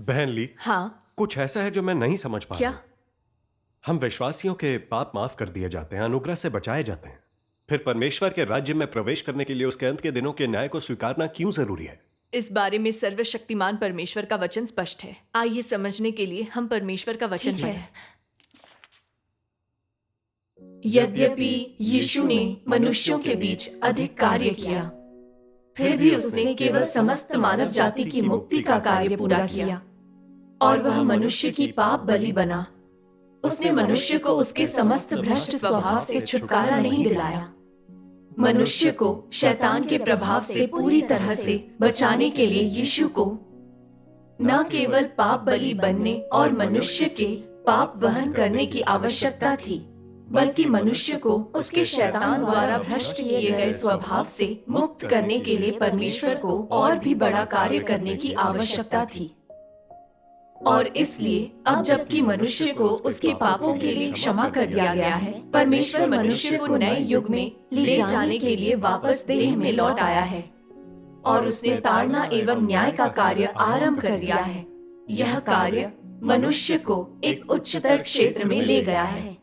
बहन ली, हाँ। कुछ ऐसा है जो मैं नहीं समझ पा क्या? रहा हूं। हम विश्वासियों के पाप माफ कर दिए जाते हैं, अनुग्रह से बचाए जाते हैं, फिर परमेश्वर के राज्य में प्रवेश करने के लिए उसके अंत के दिनों के न्याय को स्वीकारना क्यों जरूरी है? इस बारे में सर्वशक्तिमान परमेश्वर का वचन स्पष्ट है। आइए समझने के लिए हम परमेश्वर का वचन ठीक है। पढ़ें। यद्यपि यीशु ने मनुष्यों के बीच अधिक कार्य किया, फिर भी उसने केवल समस्त मानव जाति की मुक्ति का कार्य पूरा किया, और वह मनुष्य की पाप बलि बना। उसने मनुष्य को उसके समस्त भ्रष्ट स्वभाव से छुटकारा नहीं दिलाया। मनुष्य को शैतान के प्रभाव से पूरी तरह से बचाने के लिए यीशु को न केवल पाप बलि बनने और मनुष्य के पाप वहन करने की आवश्यकता थी, बल्कि मनुष्य को उसके शैतान द्वारा भ्रष्ट किए गए स्वभाव से मुक्त करने के लिए परमेश्वर को और भी बड़ा कार्य करने की आवश्यकता थी। और इसलिए अब जबकि मनुष्य को उसके पापों के लिए क्षमा कर दिया गया है, परमेश्वर मनुष्य को नए युग में ले जाने के लिए वापस देह में लौट आया है और उसने ताड़ना एवं न्याय का कार्य आरंभ कर दिया है। यह कार्य मनुष्य को एक उच्चतर क्षेत्र में ले गया है।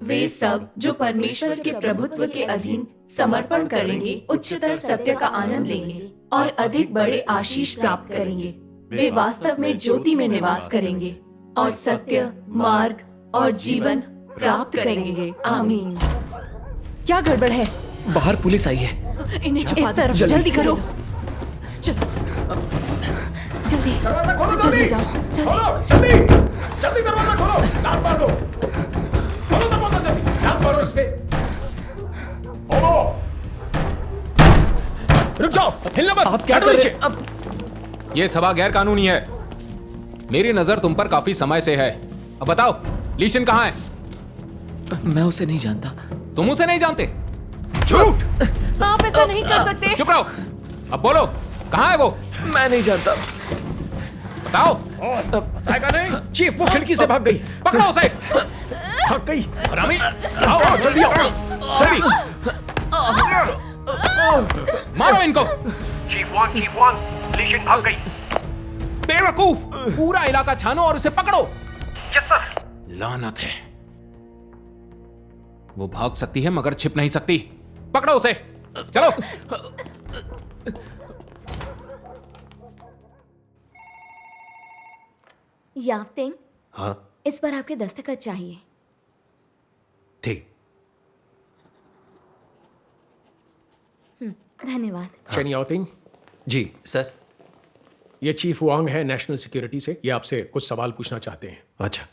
वे सब जो परमेश्वर के प्रभुत्व के अधीन समर्पण करेंगे उच्चतर सत्य का आनंद लेंगे और अधिक बड़े आशीष प्राप्त करेंगे। वे वास्तव में ज्योति में निवास करेंगे और सत्य, मार्ग और जीवन प्राप्त करेंगे। आमीन। क्या गड़बड़ है? बाहर पुलिस आई है। इन्हें छुपा इस तरफ दो। जल्दी करो। चलो, जल्दी दरवाजा खोलो, जल्दी जाओ, जल्दी। खोलो, जल्दी जल्दी दरवाजा खोलो, लात मार दो। खोलो दरवाजा जल्दी, लात मारो इस पे। खोलो। रुक जाओ, हिलना मत। आप क्या हटो कर नीचे। रहे हैं? ये सभा गैर कानूनी है। मेरी नजर तुम पर काफी समय से है। अब बताओ, लीशन कहाँ है? मैं उसे नहीं जानता। तुम उसे नहीं जानते? झूठ। आप ऐसा नहीं कर सकते। चुप रहो। अब बोलो, कहाँ है वो? मैं नहीं जानता। बताओ। बताएगा नहीं? चीफ, वो खिड़की से भाग गई। पकड़ो उसे। भाग गई। हरामी। आओ आओ, जल्दी आओ, जल्दी। मारो इनको। चीफ वन, लीशन भाग गई। बेवकूफ, पूरा इलाका छानो और उसे पकड़ो। Yes sir. लानत है। वो भाग सकती है मगर छिप नहीं सकती। पकड़ो उसे। चलो। याफ्तिंग, हाँ इस पर आपके दस्तखत चाहिए। ठीक। धन्यवाद। चेन याओटिंग, जी सर। ये चीफ वांग है नेशनल सिक्योरिटी से। ये आपसे कुछ सवाल पूछना चाहते हैं। अच्छा।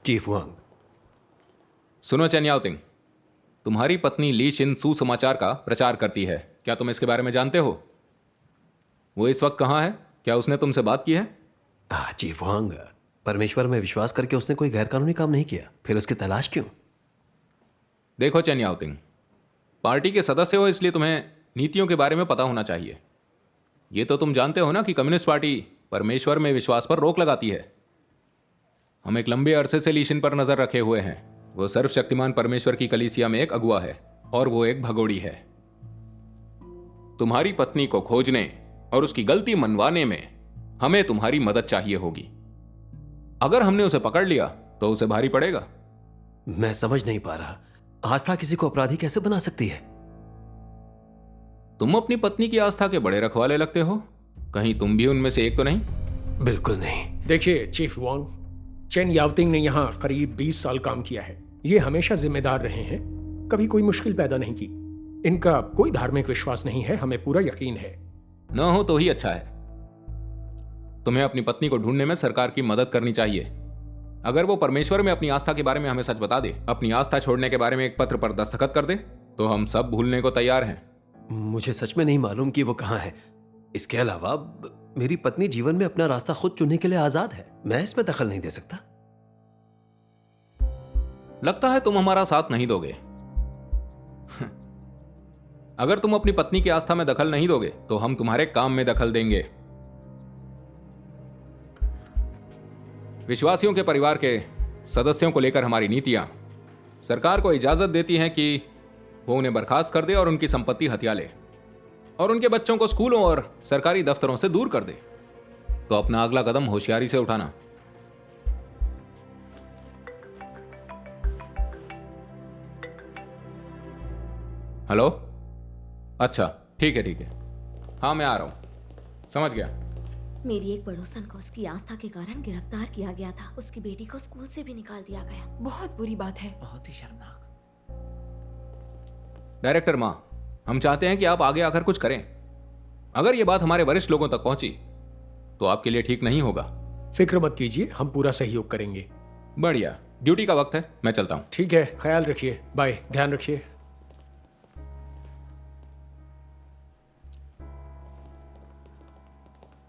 चीफ वांग, सुनो चेन याओटिंग, तुम्हारी पत्नी ली शिन सुसमाचार का प्रचार करती है। क्या तुम इसके बारे में जानते हो? वो इस वक्त कहाँ है? क्या उसने तुमसे बात की है? चीफ वांग, परमेश्वर में विश्वास करके उसने कोई गैरकानूनी काम नहीं किया, फिर उसकी तलाश क्यों? देखो चेन याओटिंग, पार्टी के सदस्य हो इसलिए तुम्हें नीतियों के बारे में पता होना चाहिए। ये तो तुम जानते हो ना कि कम्युनिस्ट पार्टी परमेश्वर में विश्वास पर रोक लगाती है। हम एक लंबे अरसे से लीशन पर नजर रखे हुए हैं। वो सर्वशक्तिमान परमेश्वर की कलीसिया में एक अगुआ है और वो एक भगोड़ी है। तुम्हारी पत्नी को खोजने और उसकी गलती मनवाने में हमें तुम्हारी मदद चाहिए होगी। अगर हमने उसे पकड़ लिया तो उसे भारी पड़ेगा। मैं समझ नहीं पा रहा, आस्था किसी को अपराधी कैसे बना सकती है? तुम अपनी पत्नी की आस्था के बड़े रखवाले लगते हो। कहीं तुम भी उनमें से एक तो नहीं? बिल्कुल नहीं। देखिए चीफ वांग, चेन याओटिंग ने यहाँ करीब 20 साल काम किया है। ये हमेशा जिम्मेदार रहे हैं, कभी कोई मुश्किल पैदा नहीं की। इनका कोई धार्मिक विश्वास नहीं है, हमें पूरा यकीन है। न हो तो ही अच्छा है। तुम्हें अपनी पत्नी को ढूंढने में सरकार की मदद करनी चाहिए। अगर वो परमेश्वर में अपनी आस्था के बारे में हमें सच बता दे, अपनी आस्था छोड़ने के बारे में एक पत्र पर दस्तखत कर दे, तो हम सब भूलने को तैयार हैं। मुझे सच में नहीं मालूम कि वो कहाँ है। इसके अलावा मेरी पत्नी जीवन में अपना रास्ता खुद चुनने के लिए आजाद है। मैं इसमें दखल नहीं दे सकता। लगता है तुम हमारा साथ नहीं दोगे। अगर तुम अपनी पत्नी की आस्था में दखल नहीं दोगे तो हम तुम्हारे काम में दखल देंगे। विश्वासियों के परिवार के सदस्यों को लेकर हमारी नीतियां सरकार को इजाजत देती हैं कि वो उन्हें बर्खास्त कर दे और उनकी संपत्ति हथिया ले। और उनके बच्चों को स्कूलों और सरकारी दफ्तरों से दूर कर दे, तो अपना अगला कदम होशियारी से उठाना। हेलो? अच्छा, ठीक है। हाँ, मैं आ रहा हूं। समझ गया। मेरी एक पड़ोसन को उसकी आस्था के कारण गिरफ्तार किया गया था। उसकी बेटी को स्कूल से भी निकाल दिया गया। बहुत बुरी बात है। बहुत ही शर्मनाक। डायरेक्टर माँ, हम चाहते हैं कि आप आगे आकर कुछ करें। अगर ये बात हमारे वरिष्ठ लोगों तक पहुंची तो आपके लिए ठीक नहीं होगा। फिक्र मत कीजिए, हम पूरा सहयोग करेंगे। बढ़िया, ड्यूटी का वक्त है, मैं चलता हूं। ठीक है, ख्याल रखिए। बाय, ध्यान रखिए।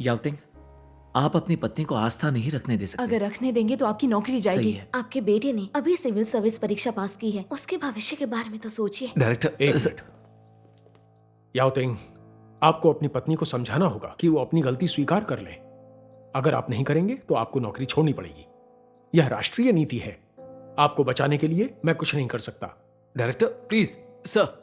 यावतिंग, आप अपनी पत्नी को आस्था नहीं रखने दे सकते। अगर रखने देंगे तो आपकी नौकरी जाएगी। सही है। आपके बेटे ने अभी सिविल सर्विस परीक्षा पास की है। उसके भविष्य के बारे में तो सोचिए। डायरेक्टर, एक मिनट। याओतिंग, आपको अपनी पत्नी को समझाना होगा कि वो अपनी गलती स्वीकार कर ले। अगर आप नहीं करेंगे तो आपको नौकरी छोड़नी पड़ेगी। यह राष्ट्रीय नीति है। आपको बचाने के लिए मैं कुछ नहीं कर सकता। Director please. सर।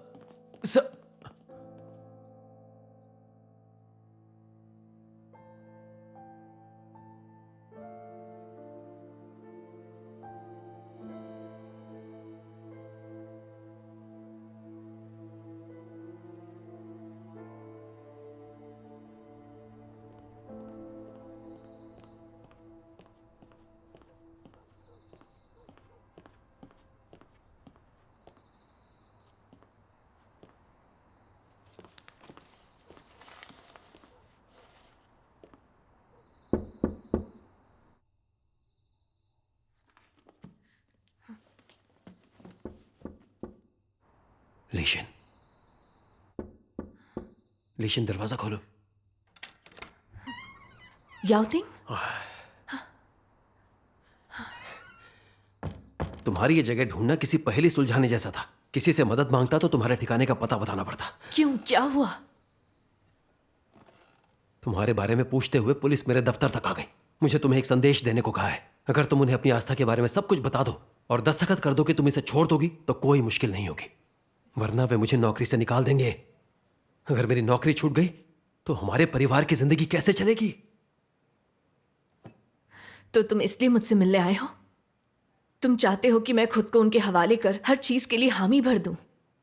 लेशन, दरवाजा खोलो। याओतिंग, तुम्हारी ये जगह ढूंढना किसी पहेली सुलझाने जैसा था। किसी से मदद मांगता तो तुम्हारे ठिकाने का पता बताना पड़ता। क्यों, क्या हुआ? तुम्हारे बारे में पूछते हुए पुलिस मेरे दफ्तर तक आ गई। मुझे तुम्हें एक संदेश देने को कहा है। अगर तुम उन्हें अपनी आस्था के बारे में सब कुछ बता दो और दस्तखत कर दो कि तुम इसे छोड़ दोगी तो कोई मुश्किल नहीं होगी, वरना वे मुझे नौकरी से निकाल देंगे। अगर मेरी नौकरी छूट गई तो हमारे परिवार की जिंदगी कैसे चलेगी? तो तुम इसलिए मुझसे मिलने आए हो? तुम चाहते हो कि मैं खुद को उनके हवाले कर हर चीज के लिए हामी भर दूं,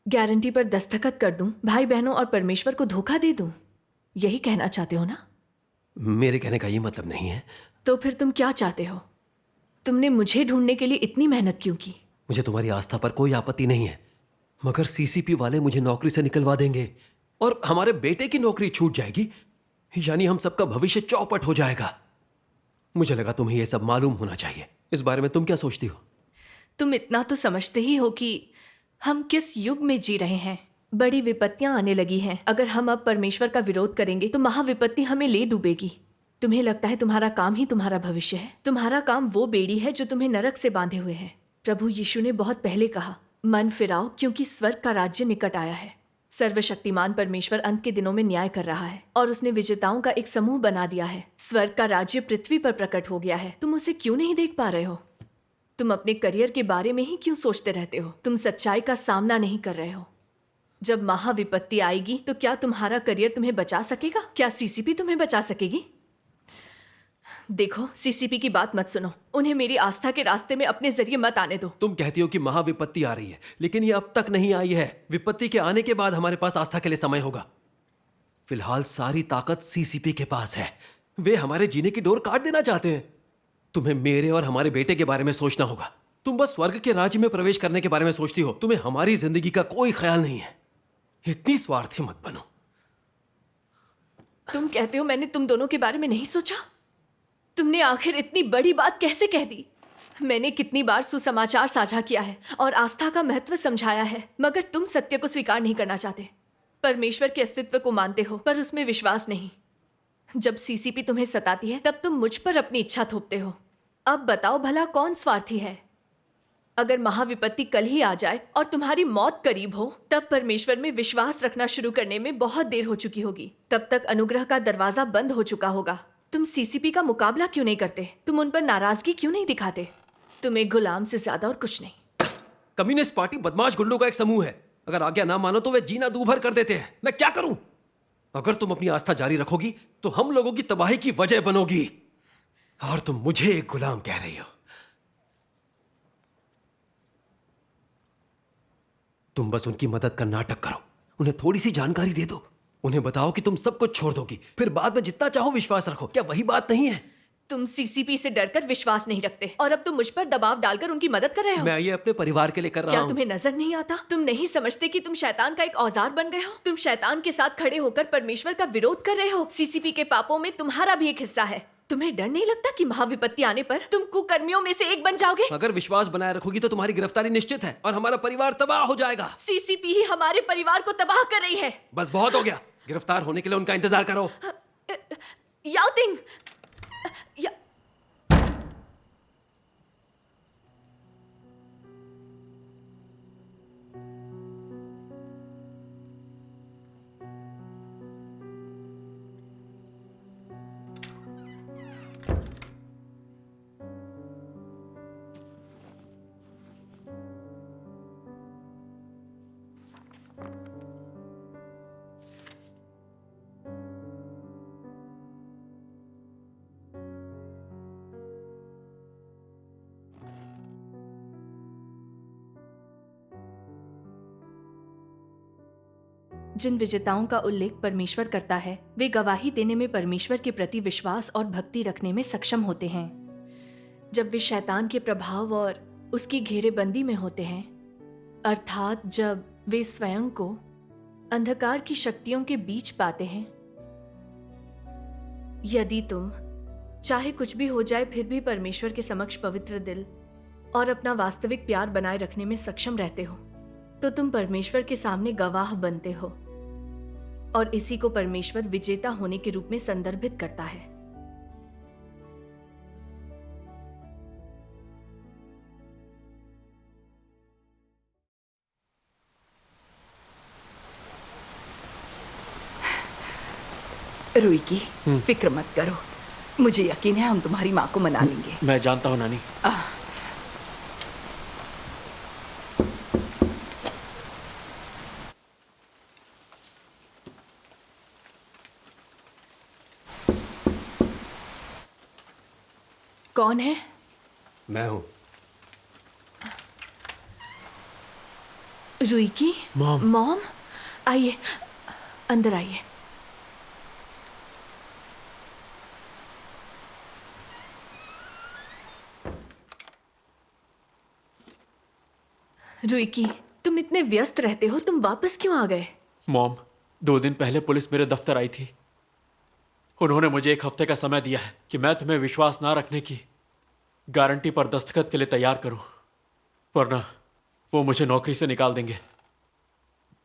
गारंटी पर दस्तखत कर दूं, भाई बहनों और परमेश्वर को धोखा दे दूं? यही कहना चाहते हो ना? मेरे कहने का ये मतलब नहीं है। तो फिर तुम क्या चाहते हो? तुमने मुझे ढूंढने के लिए इतनी मेहनत क्यों की? मुझे तुम्हारी आस्था पर कोई आपत्ति नहीं है, मगर सीसीपी वाले मुझे नौकरी से निकलवा देंगे और हमारे बेटे की नौकरी छूट जाएगी, यानी हम सबका भविष्य चौपट हो जाएगा। मुझे लगा तुम्हें यह सब मालूम होना चाहिए। इस बारे में तुम क्या सोचती हो? तुम इतना तो समझते ही हो कि हम किस युग में जी रहे हैं। बड़ी विपत्तियां आने लगी हैं। अगर हम अब परमेश्वर का विरोध करेंगे तो महाविपत्ति हमें ले डूबेगी। तुम्हें लगता है तुम्हारा काम ही तुम्हारा भविष्य है? तुम्हारा काम वो बेड़ी है जो तुम्हें नरक से बांधे हुए है। प्रभु यीशु ने बहुत पहले कहा, मन फिराओ क्योंकि स्वर्ग का राज्य निकट आया है। सर्वशक्तिमान परमेश्वर अंत के दिनों में न्याय कर रहा है और उसने विजेताओं का एक समूह बना दिया है। स्वर्ग का राज्य पृथ्वी पर प्रकट हो गया है। तुम उसे क्यों नहीं देख पा रहे हो? तुम अपने करियर के बारे में ही क्यों सोचते रहते हो? तुम सच्चाई का सामना नहीं कर रहे हो। जब महाविपत्ति आएगी तो क्या तुम्हारा करियर तुम्हें बचा सकेगा? क्या सीसीपी तुम्हें बचा सकेगी? देखो, सीसीपी की बात मत सुनो। उन्हें मेरी आस्था के रास्ते में अपने जरिए मत आने दो। तुम कहती हो कि महाविपत्ति आ रही है, लेकिन ये अब तक नहीं आई है। विपत्ति के आने के बाद हमारे पास आस्था के लिए समय होगा। फिलहाल सारी ताकत सीसीपी के पास है। वे हमारे जीने की डोर काट देना चाहते हैं। तुम्हें मेरे और हमारे बेटे के बारे में सोचना होगा। तुम बस स्वर्ग के राज्य में प्रवेश करने के बारे में सोचती हो। तुम्हें हमारी जिंदगी का कोई ख्याल नहीं है। इतनी स्वार्थी मत बनो। तुम कहते हो मैंने तुम दोनों के बारे में नहीं सोचा? तुमने आखिर इतनी बड़ी बात कैसे कह दी? मैंने कितनी बार सुसमाचार साझा किया है और आस्था का महत्व समझाया है, मगर तुम सत्य को स्वीकार नहीं करना चाहते। परमेश्वर के अस्तित्व को मानते हो पर उसमें विश्वास नहीं। जब सीसीपी तुम्हें सताती है तब तुम मुझ पर अपनी इच्छा थोपते हो। अब बताओ भला कौन स्वार्थी है? अगर महाविपत्ति कल ही आ जाए और तुम्हारी मौत करीब हो, तब परमेश्वर में विश्वास रखना शुरू करने में बहुत देर हो चुकी होगी। तब तक अनुग्रह का दरवाजा बंद हो चुका होगा। तुम सीसीपी का मुकाबला क्यों नहीं करते? तुम उन पर नाराजगी क्यों नहीं दिखाते? तुम एक गुलाम से ज्यादा और कुछ नहीं। कम्युनिस्ट पार्टी बदमाश गुंडों का एक समूह है। अगर आज्ञा ना मानो तो वे जीना दूभर कर देते हैं। मैं क्या करूं? अगर तुम अपनी आस्था जारी रखोगी तो हम लोगों की तबाही की वजह बनोगी, और तुम मुझे एक गुलाम कह रही हो। तुम बस उनकी मदद का नाटक करो, उन्हें थोड़ी सी जानकारी दे दो, उन्हें बताओ कि तुम सब कुछ छोड़ दोगी, फिर बाद में जितना चाहो विश्वास रखो। क्या वही बात नहीं है? तुम सीसीपी से डरकर विश्वास नहीं रखते और अब तुम मुझ पर दबाव डालकर उनकी मदद कर रहे हो। मैं ये अपने परिवार के लिए कर रहा क्या हूं। तुम्हें नजर नहीं आता? तुम नहीं समझते कि तुम शैतान का एक औजार बन गए हो? तुम शैतान के साथ खड़े होकर परमेश्वर का विरोध कर रहे हो। सीसीपी के पापों में तुम्हारा भी एक हिस्सा है। तुम्हें डर नहीं लगता कि महाविपत्ति आने पर तुम कुकर्मियों में से एक बन जाओगे? अगर विश्वास बनाए रखोगी तो तुम्हारी गिरफ्तारी निश्चित है और हमारा परिवार तबाह हो जाएगा। सीसीपी ही हमारे परिवार को तबाह कर रही है। बस बहुत हो गया, गिरफ्तार होने के लिए उनका इंतजार करो। याओतिंग, जिन विजेताओं का उल्लेख परमेश्वर करता है वे गवाही देने में परमेश्वर के प्रति विश्वास और भक्ति रखने में सक्षम होते हैं। जब वे शैतान के प्रभाव और उसकी घेरेबंदी में होते हैं, अर्थात जब वे स्वयं को अंधकार की शक्तियों के बीच पाते हैं। यदि तुम चाहे कुछ भी हो जाए फिर भी परमेश्वर के समक्ष पवित्र दिल और अपना वास्तविक प्यार बनाए रखने में सक्षम रहते हो, तो तुम परमेश्वर के सामने गवाह बनते हो, और इसी को परमेश्वर विजेता होने के रूप में संदर्भित करता है। रुई की फिक्र मत करो, मुझे यकीन है हम तुम्हारी माँ को मना लेंगे। मैं जानता हूँ नानी। कौन है? मैं हूं। रुई की मॉम। मॉम, आइए अंदर आइए। रुई की, तुम इतने व्यस्त रहते हो, तुम वापस क्यों आ गए? मॉम, 2 दिन पहले पुलिस मेरे दफ्तर आई थी। उन्होंने मुझे 1 हफ्ते का समय दिया है कि मैं तुम्हें विश्वास ना रखने की गारंटी पर दस्तखत के लिए तैयार करूं, वरना वो मुझे नौकरी से निकाल देंगे।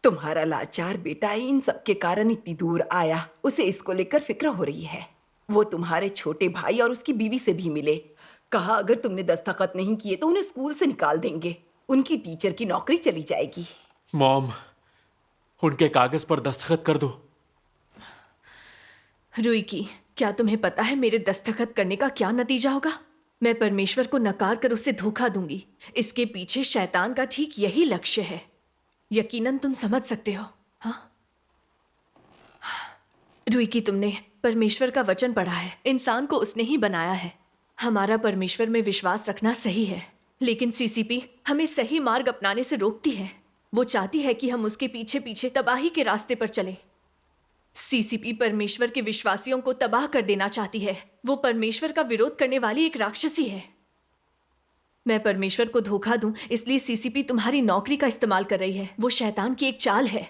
तुम्हारा लाचार बेटा इन सब के कारण इतनी दूर आया, उसे इसको लेकर फिक्र हो रही है। वो तुम्हारे छोटे भाई और उसकी बीवी से भी मिले, कहा अगर तुमने दस्तखत नहीं किए तो उन्हें स्कूल से निकाल देंगे, उनकी टीचर की नौकरी चली जाएगी। मॉम, उनके कागज पर दस्तखत कर दो। रुई की, क्या तुम्हें पता है मेरे दस्तखत करने का क्या नतीजा होगा? मैं परमेश्वर को नकार कर उसे धोखा दूंगी। इसके पीछे शैतान का ठीक यही लक्ष्य है। यकीनन तुम समझ सकते हो। हाँ रुई की, तुमने परमेश्वर का वचन पढ़ा है, इंसान को उसने ही बनाया है। हमारा परमेश्वर में विश्वास रखना सही है, लेकिन सीसीपी हमें सही मार्ग अपनाने से रोकती है। वो चाहती है कि हम उसके पीछे पीछे तबाही के रास्ते पर चलें। सीसीपी परमेश्वर के विश्वासियों को तबाह कर देना चाहती है। वो परमेश्वर का विरोध करने वाली एक राक्षसी है। मैं परमेश्वर को धोखा दूं इसलिए सीसीपी तुम्हारी नौकरी का इस्तेमाल कर रही है। वो शैतान की एक चाल है।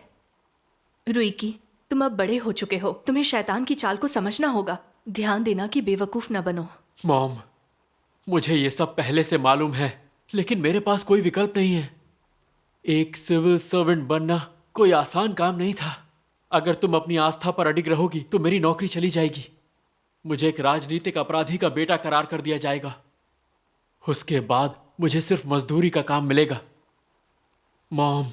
रुई की, तुम अब बड़े हो चुके हो, तुम्हें शैतान की चाल को समझना होगा। ध्यान देना कि बेवकूफ न बनो। मॉम, मुझे ये सब पहले से मालूम है, लेकिन मेरे पास कोई विकल्प नहीं है। एक सिविल सर्वेंट बनना कोई आसान काम नहीं था। अगर तुम अपनी आस्था पर अडिग रहोगी तो मेरी नौकरी चली जाएगी। मुझे एक राजनीतिक अपराधी का बेटा करार कर दिया जाएगा। उसके बाद मुझे सिर्फ मजदूरी का काम मिलेगा। मॉम,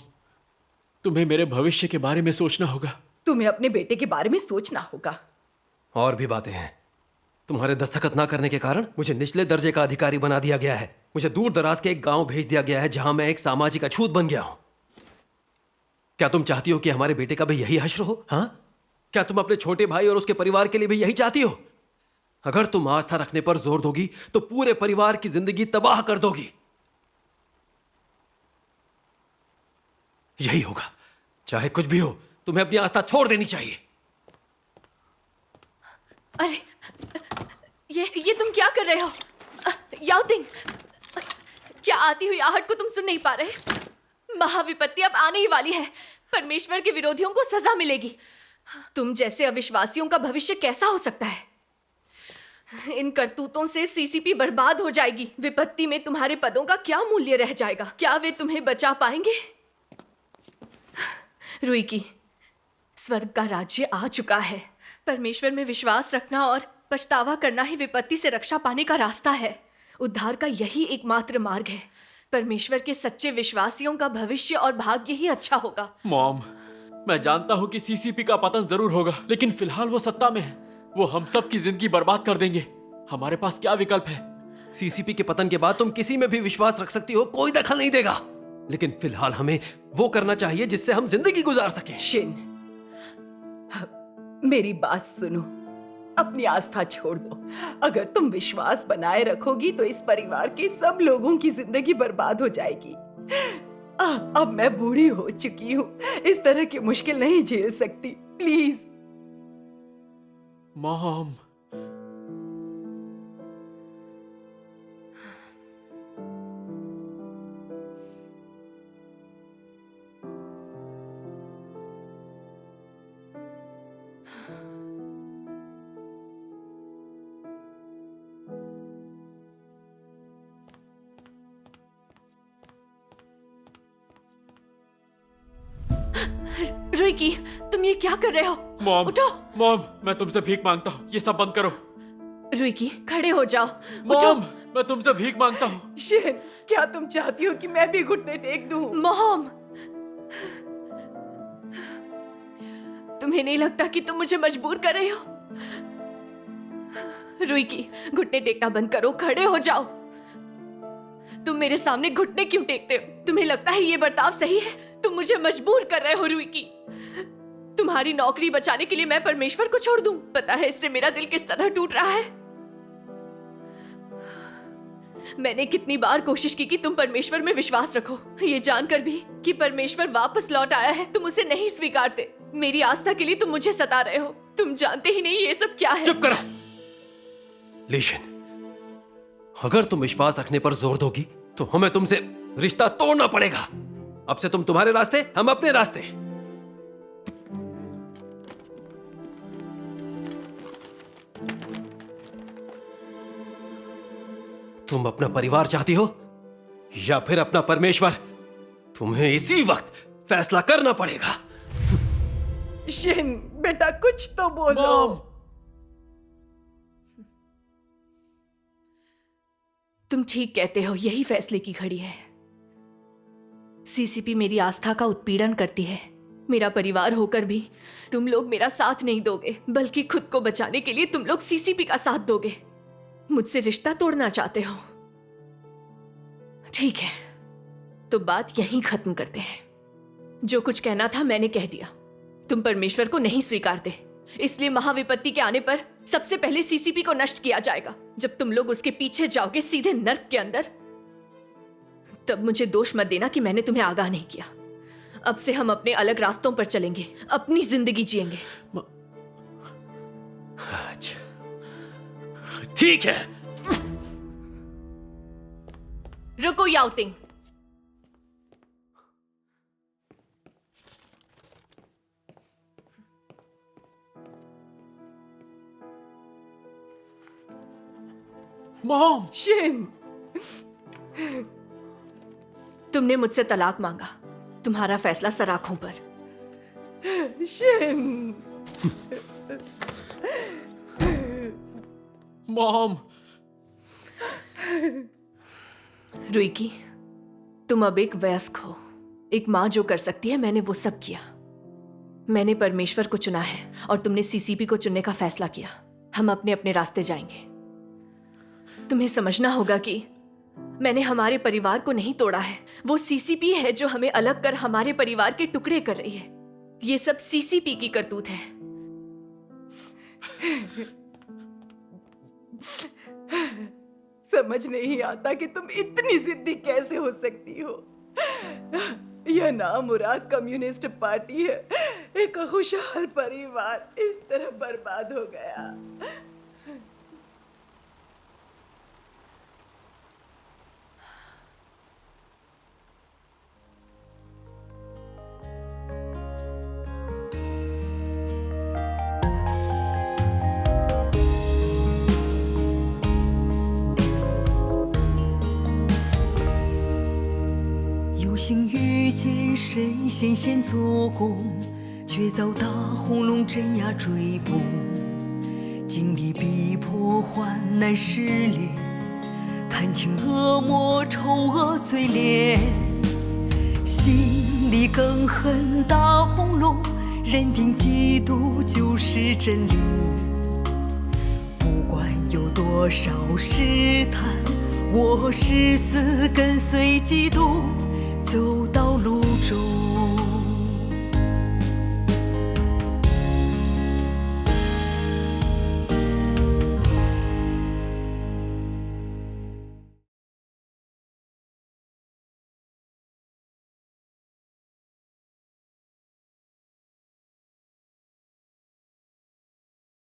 तुम्हें मेरे भविष्य के बारे में सोचना होगा। तुम्हें अपने बेटे के बारे में सोचना होगा। और भी बातें हैं। तुम्हारे दस्तखत ना करने के कारण मुझे निचले दर्जे का अधिकारी बना दिया गया है। मुझे दूर दराज के एक गांव भेज दिया गया है जहां मैं एक सामाजिक अछूत बन गया हूं। क्या तुम चाहती हो कि हमारे बेटे का भी यही हश्र हो? हाँ, क्या तुम अपने छोटे भाई और उसके परिवार के लिए भी यही चाहती हो? अगर तुम आस्था रखने पर जोर दोगी तो पूरे परिवार की जिंदगी तबाह कर दोगी। यही होगा। चाहे कुछ भी हो, तुम्हें अपनी आस्था छोड़ देनी चाहिए। अरे ये तुम क्या कर रहे हो? याओतिंग, क्या आती हुई आहट को तुम सुन नहीं पा रहे? महाविपत्ति अब आने ही वाली है। परमेश्वर के विरोधियों को सजा मिलेगी। तुम जैसे अविश्वासियों का भविष्य कैसा हो सकता है? इन करतूतों से सीसीपी बर्बाद हो जाएगी। विपत्ति में तुम्हारे पदों का क्या मूल्य रह जाएगा? क्या वे तुम्हें बचा पाएंगे? रुईकी, स्वर्ग का राज्य आ चुका है। परमेश्वर में विश्वास रखना और पछतावा करना ही विपत्ति से रक्षा पाने का रास्ता है। उद्धार का यही एकमात्र मार्ग है। परमेश्वर के सच्चे विश्वासियों का भविष्य और भाग्य ही अच्छा होगा। मॉम, मैं जानता हूँ कि सीसीपी का पतन जरूर होगा, लेकिन फिलहाल वो सत्ता में है। वो हम सब की जिंदगी बर्बाद कर देंगे। हमारे पास क्या विकल्प है? सीसीपी के पतन के बाद तुम किसी में भी विश्वास रख सकती हो, कोई दखल नहीं देगा। लेकिन फिलहाल हमें वो करना चाहिए जिससे हम जिंदगी गुजार सकें। शिन, मेरी बात सुनो। अपनी आस्था छोड़ दो। अगर तुम विश्वास बनाए रखोगी तो इस परिवार के सब लोगों की जिंदगी बर्बाद हो जाएगी। अब मैं बूढ़ी हो चुकी हूँ, इस तरह की मुश्किल नहीं झेल सकती। प्लीज। मॉम, रुईकी, तुम ये क्या कर रहे हो? मॉम, उठो। मॉम, मैं तुमसे भीख मांगता हूँ, ये सब बंद करो। रुईकी, खड़े हो जाओ। मॉम, मैं तुमसे भीख मांगता हूँ। शिन, क्या तुम चाहती हो कि मैं भी घुटने टेक दूं? मोहम, तुम्हें नहीं लगता कि तुम मुझे मजबूर कर रहे हो? रुईकी, घुटने टेकना बंद करो, खड़े हो जाओ। तुम मेरे सामने घुटने क्यों टेकते हो? तुम्हें लगता है ये बर्ताव सही है? तुम मुझे मजबूर कर रहे हो रुईकी। तुम्हारी नौकरी बचाने के लिए मैं परमेश्वर को छोड़ दूं? पता है इससे मेरा दिल किस तरह टूट रहा है। मैंने कितनी बार कोशिश की कि तुम परमेश्वर में विश्वास रखो, ये जानकर भी कि परमेश्वर वापस लौट आया है, तुम उसे नहीं स्वीकारते। मेरी आस्था के लिए तुम मुझे सता रहे हो। तुम जानते ही नहीं ये सब क्या है। चुप करो लीशन। अगर तुम विश्वास रखने पर जोर दोगी तो हमें तुमसे रिश्ता तोड़ना पड़ेगा। अब से तुम तुम्हारे रास्ते, हम अपने रास्ते। तुम अपना परिवार चाहती हो या फिर अपना परमेश्वर? तुम्हें इसी वक्त फैसला करना पड़ेगा। शिन, बेटा कुछ तो बोलो। मॉम, तुम ठीक कहते हो, यही फैसले की घड़ी है। सीसीपी मेरी आस्था का उत्पीड़न करती है। मेरा परिवार होकर भी तुम लोग मेरा साथ नहीं दोगे, बल्कि खुद को बचाने के लिए तुम लोग सीसीपी का साथ दोगे। मुझसे रिश्ता तोड़ना चाहते हो? ठीक है, तो बात यहीं खत्म करते हैं। जो कुछ कहना था मैंने कह दिया। तुम परमेश्वर को नहीं स्वीकारते, इसलिए महाविपत्ति के आने पर सबसे पहले सीसीपी को नष्ट किया जाएगा। जब तुम लोग उसके पीछे जाओगे सीधे नर्क के अंदर, तब मुझे दोष मत देना कि मैंने तुम्हें आगाह नहीं किया। अब से हम अपने अलग रास्तों पर चलेंगे, अपनी जिंदगी जिएंगे। अच्छा, ठीक है। रुको याओतिंग। मॉम, शिन, तुमने मुझसे तलाक मांगा, तुम्हारा फैसला सराखों पर। शिन। मॉम, रुईकी, तुम अब एक वयस्क हो। एक माँ जो कर सकती है, मैंने वो सब किया। मैंने परमेश्वर को चुना है और तुमने सीसीपी को चुनने का फैसला किया। हम अपने अपने रास्ते जाएंगे। तुम्हें समझना होगा कि मैंने हमारे परिवार को नहीं तोड़ा है। वो सीसीपी है जो हमें अलग कर हमारे परिवार के टुकड़े कर रही है। ये सब सीसीपी की करतूत है। समझ नहीं आता कि तुम इतनी जिद्दी कैसे हो सकती हो। यह नामुराद कम्युनिस्ट पार्टी है, एक खुशहाल परिवार इस तरह बर्बाद हो गया।有幸遇见神仙先做工，却遭大红龙镇压追捕，经历逼迫患难失恋，看清恶魔丑恶嘴脸，心里更恨大红龙，认定基督就是真理。不管有多少试探，我誓死跟随基督。走